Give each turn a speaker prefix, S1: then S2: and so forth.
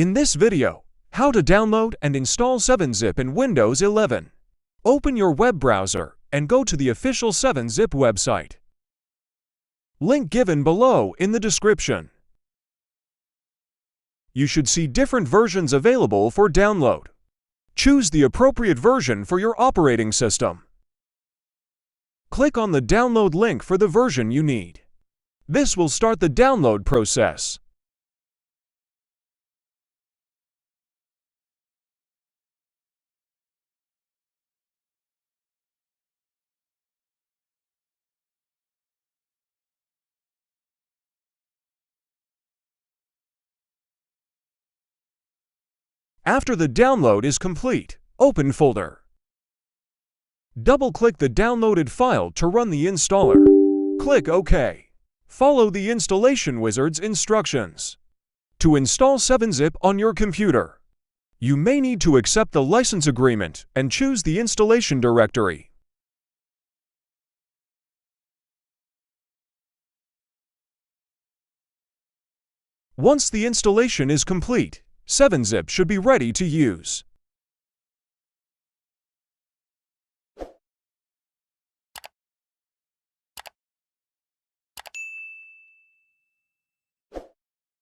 S1: In this video, how to download and install 7-Zip in Windows 11. Open your web browser and go to the official 7-Zip website. Link given below in the description. You should see different versions available for download. Choose the appropriate version for your operating system. Click on the download link for the version you need. This will start the download process. After the download is complete, open folder. Double-click the downloaded file to run the installer. Click OK. Follow the installation wizard's instructions. To install 7-Zip on your computer, you may need to accept the license agreement and choose the installation directory. Once the installation is complete, 7-Zip should be ready to use.